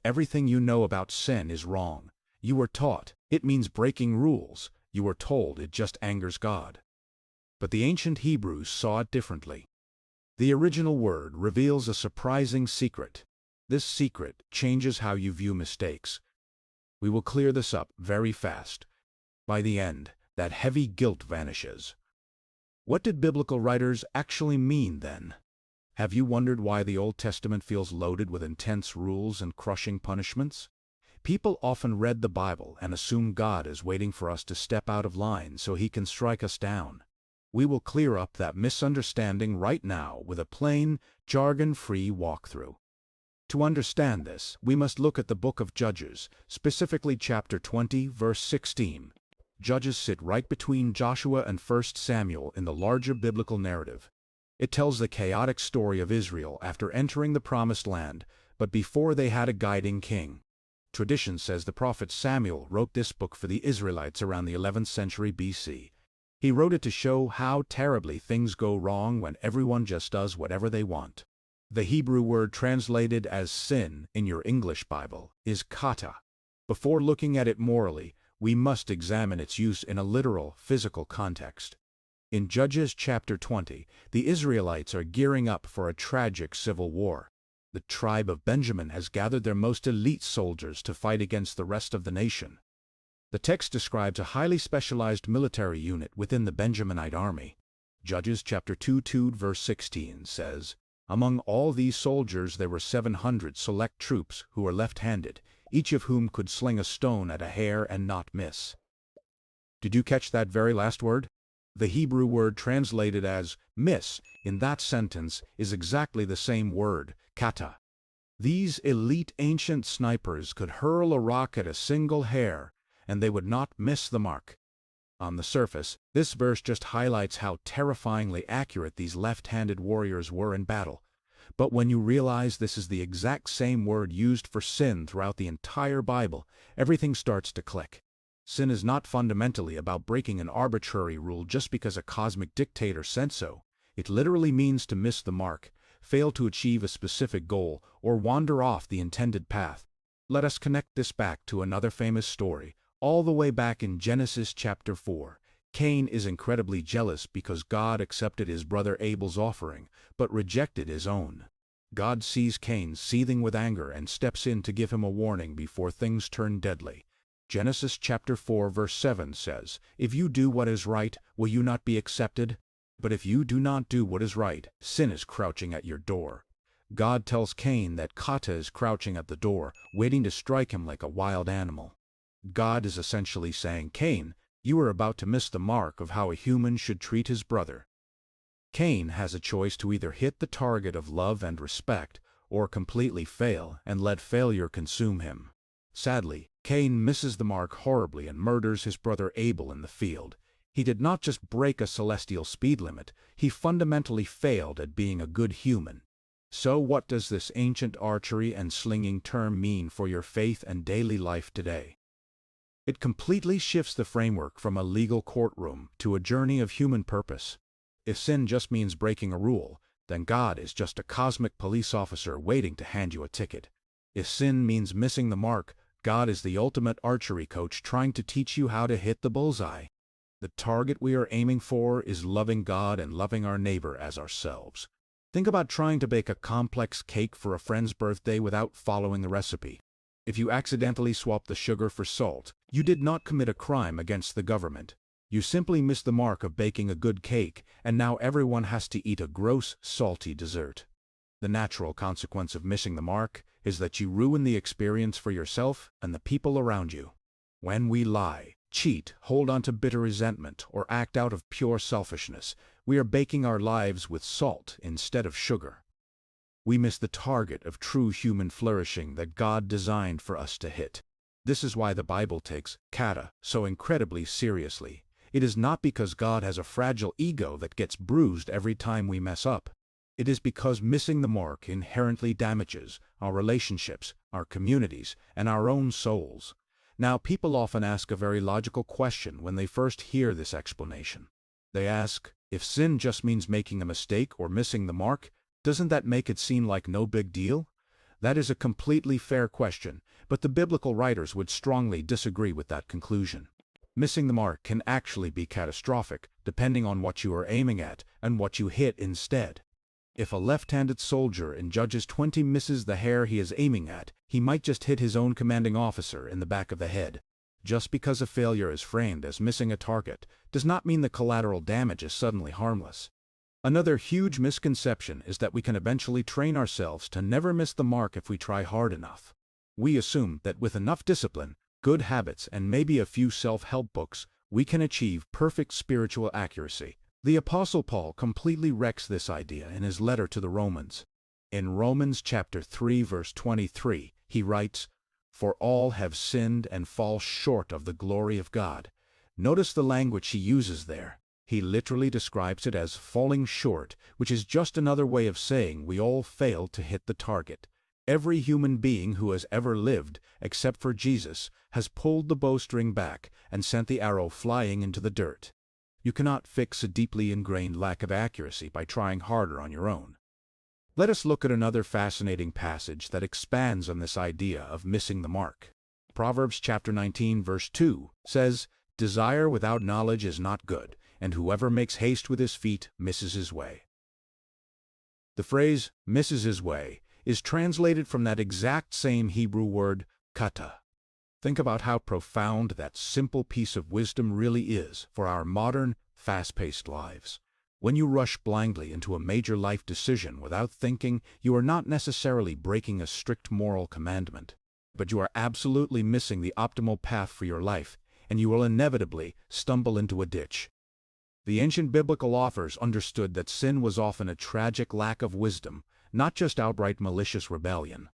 everything you know about sin is wrong. You were taught it means breaking rules. You were told it just angers God. But the ancient Hebrews saw it differently. The original word reveals a surprising secret. This secret changes how you view mistakes. We will clear this up very fast. By the end, that heavy guilt vanishes. What did biblical writers actually mean then? Have you wondered why the Old Testament feels loaded with intense rules and crushing punishments? People often read the Bible and assume God is waiting for us to step out of line so He can strike us down. We will clear up that misunderstanding right now with a plain, jargon-free walkthrough. To understand this, we must look at the book of Judges, specifically chapter 20, verse 16. Judges sit right between Joshua and 1 Samuel in the larger biblical narrative. It tells the chaotic story of Israel after entering the Promised Land, but before they had a guiding king. Tradition says the prophet Samuel wrote this book for the Israelites around the 11th century BC. He wrote it to show how terribly things go wrong when everyone just does whatever they want. The Hebrew word translated as sin in your English Bible is Khata. Before looking at it morally, we must examine its use in a literal, physical context. In Judges chapter 20, the Israelites are gearing up for a tragic civil war. The tribe of Benjamin has gathered their most elite soldiers to fight against the rest of the nation. The text describes a highly specialized military unit within the Benjaminite army. Judges chapter 2 verse 16 says, "Among all these soldiers there were 700 select troops who were left-handed, each of whom could sling a stone at a hare and not miss." Did you catch that very last word? The Hebrew word translated as miss in that sentence is exactly the same word, Khata. These elite ancient snipers could hurl a rock at a single hare, and they would not miss the mark. On the surface, this verse just highlights how terrifyingly accurate these left-handed warriors were in battle. But when you realize this is the exact same word used for sin throughout the entire Bible, everything starts to click. Sin is not fundamentally about breaking an arbitrary rule just because a cosmic dictator said so. It literally means to miss the mark, fail to achieve a specific goal, or wander off the intended path. Let us connect this back to another famous story. All the way back in Genesis chapter 4, Cain is incredibly jealous because God accepted his brother Abel's offering, but rejected his own. God sees Cain seething with anger and steps in to give him a warning before things turn deadly. Genesis chapter 4 verse 7 says, "If you do what is right, will you not be accepted? But if you do not do what is right, sin is crouching at your door." God tells Cain that Khata is crouching at the door, waiting to strike him like a wild animal. God is essentially saying, Cain, you are about to miss the mark of how a human should treat his brother. Cain has a choice to either hit the target of love and respect, or completely fail and let failure consume him. Sadly, Cain misses the mark horribly and murders his brother Abel in the field. He did not just break a celestial speed limit, he fundamentally failed at being a good human. So what does this ancient archery and slinging term mean for your faith and daily life today? It completely shifts the framework from a legal courtroom to a journey of human purpose. If sin just means breaking a rule, then God is just a cosmic police officer waiting to hand you a ticket. If sin means missing the mark, God is the ultimate archery coach trying to teach you how to hit the bullseye. The target we are aiming for is loving God and loving our neighbor as ourselves. Think about trying to bake a complex cake for a friend's birthday without following the recipe. If you accidentally swap the sugar for salt, you did not commit a crime against the government. You simply missed the mark of baking a good cake, and now everyone has to eat a gross, salty dessert. The natural consequence of missing the mark is that you ruin the experience for yourself and the people around you. When we lie, cheat, hold on to bitter resentment, or act out of pure selfishness, we are baking our lives with salt instead of sugar. We miss the target of true human flourishing that God designed for us to hit. This is why the Bible takes Khata so incredibly seriously. It is not because God has a fragile ego that gets bruised every time we mess up. It is because missing the mark inherently damages our relationships, our communities, and our own souls. Now, people often ask a very logical question when they first hear this explanation. They ask, if sin just means making a mistake or missing the mark, doesn't that make it seem like no big deal? That is a completely fair question, but the biblical writers would strongly disagree with that conclusion. Missing the mark can actually be catastrophic, depending on what you are aiming at and what you hit instead. If a left-handed soldier in Judges 20 misses the hare he is aiming at, he might just hit his own commanding officer in the back of the head. Just because a failure is framed as missing a target does not mean the collateral damage is suddenly harmless. Another huge misconception is that we can eventually train ourselves to never miss the mark if we try hard enough. We assume that with enough discipline, good habits, and maybe a few self-help books, we can achieve perfect spiritual accuracy. The Apostle Paul completely wrecks this idea in his letter to the Romans. In Romans chapter 3 verse 23, he writes, "For all have sinned and fall short of the glory of God." Notice the language he uses there. He literally describes it as falling short, which is just another way of saying we all fail to hit the target. Every human being who has ever lived, except for Jesus, has pulled the bowstring back and sent the arrow flying into the dirt. You cannot fix a deeply ingrained lack of accuracy by trying harder on your own. Let us look at another fascinating passage that expands on this idea of missing the mark. Proverbs chapter 19 verse 2 says, "Desire without knowledge is not good, and whoever makes haste with his feet misses his way." The phrase, "misses his way," is translated from that exact same Hebrew word, Khata. Think about how profound that simple piece of wisdom really is for our modern, fast-paced lives. When you rush blindly into a major life decision without thinking, you are not necessarily breaking a strict moral commandment, but you are absolutely missing the optimal path for your life, and you will inevitably stumble into a ditch. The ancient biblical authors understood that sin was often a tragic lack of wisdom, not just outright malicious rebellion.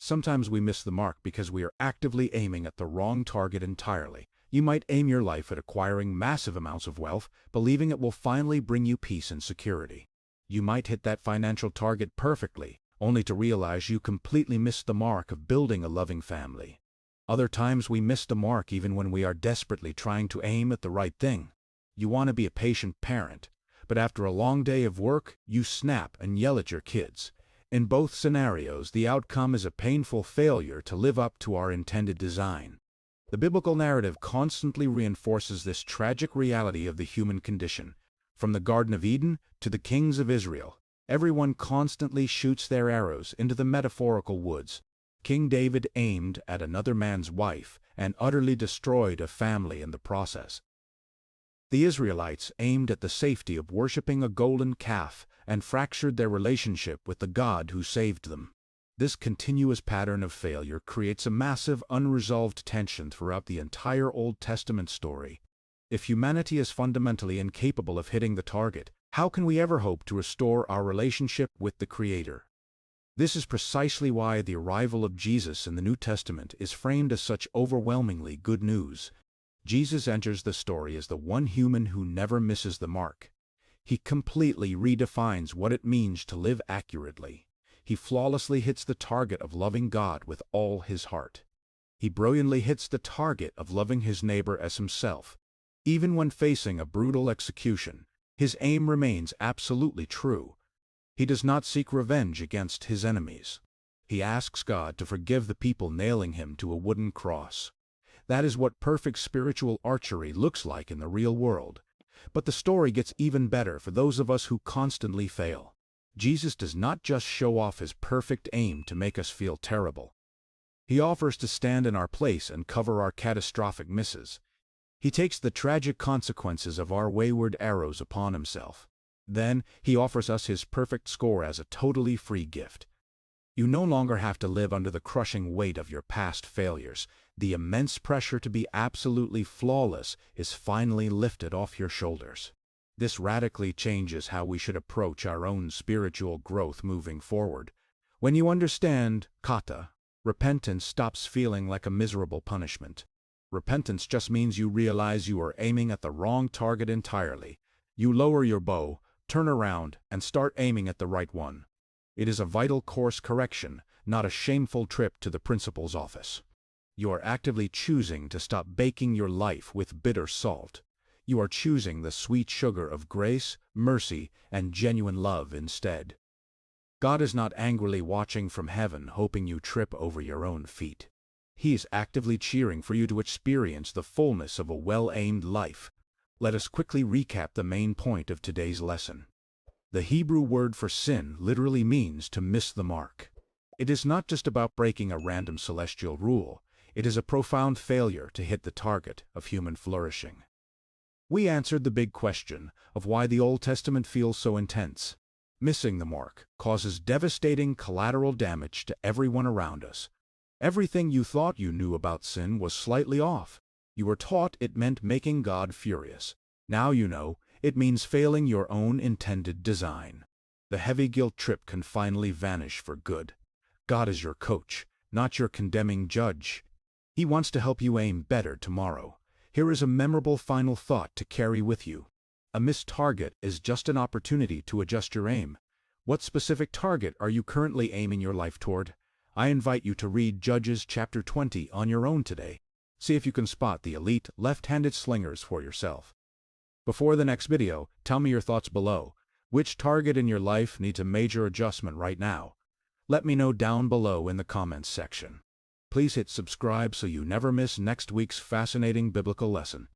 Sometimes we miss the mark because we are actively aiming at the wrong target entirely. You might aim your life at acquiring massive amounts of wealth, believing it will finally bring you peace and security. You might hit that financial target perfectly, only to realize you completely missed the mark of building a loving family. Other times we miss the mark even when we are desperately trying to aim at the right thing. You want to be a patient parent, but after a long day of work, you snap and yell at your kids. In both scenarios, the outcome is a painful failure to live up to our intended design. The biblical narrative constantly reinforces this tragic reality of the human condition. From the Garden of Eden to the kings of Israel, everyone constantly shoots their arrows into the metaphorical woods. King David aimed at another man's wife and utterly destroyed a family in the process. The Israelites aimed at the safety of worshiping a golden calf and fractured their relationship with the God who saved them. This continuous pattern of failure creates a massive unresolved tension throughout the entire Old Testament story. If humanity is fundamentally incapable of hitting the target, how can we ever hope to restore our relationship with the Creator? This is precisely why the arrival of Jesus in the New Testament is framed as such overwhelmingly good news. Jesus enters the story as the one human who never misses the mark. He completely redefines what it means to live accurately. He flawlessly hits the target of loving God with all his heart. He brilliantly hits the target of loving his neighbor as himself. Even when facing a brutal execution, his aim remains absolutely true. He does not seek revenge against his enemies. He asks God to forgive the people nailing him to a wooden cross. That is what perfect spiritual archery looks like in the real world. But the story gets even better for those of us who constantly fail. Jesus does not just show off his perfect aim to make us feel terrible. He offers to stand in our place and cover our catastrophic misses. He takes the tragic consequences of our wayward arrows upon himself. Then, he offers us his perfect score as a totally free gift. You no longer have to live under the crushing weight of your past failures. The immense pressure to be absolutely flawless is finally lifted off your shoulders. This radically changes how we should approach our own spiritual growth moving forward. When you understand Khata, repentance stops feeling like a miserable punishment. Repentance just means you realize you are aiming at the wrong target entirely. You lower your bow, turn around, and start aiming at the right one. It is a vital course correction, not a shameful trip to the principal's office. You are actively choosing to stop baking your life with bitter salt. You are choosing the sweet sugar of grace, mercy, and genuine love instead. God is not angrily watching from heaven hoping you trip over your own feet. He is actively cheering for you to experience the fullness of a well-aimed life. Let us quickly recap the main point of today's lesson. The Hebrew word for sin literally means to miss the mark. It is not just about breaking a random celestial rule. It is a profound failure to hit the target of human flourishing. We answered the big question of why the Old Testament feels so intense. Missing the mark causes devastating collateral damage to everyone around us. Everything you thought you knew about sin was slightly off. You were taught it meant making God furious. Now you know it means failing your own intended design. The heavy guilt trip can finally vanish for good. God is your coach, not your condemning judge. He wants to help you aim better tomorrow. Here is a memorable final thought to carry with you. A missed target is just an opportunity to adjust your aim. What specific target are you currently aiming your life toward? I invite you to read Judges chapter 20 on your own today. See if you can spot the elite left-handed slingers for yourself. Before the next video, tell me your thoughts below. Which target in your life needs a major adjustment right now? Let me know down below in the comments section. Please hit subscribe so you never miss next week's fascinating biblical lesson.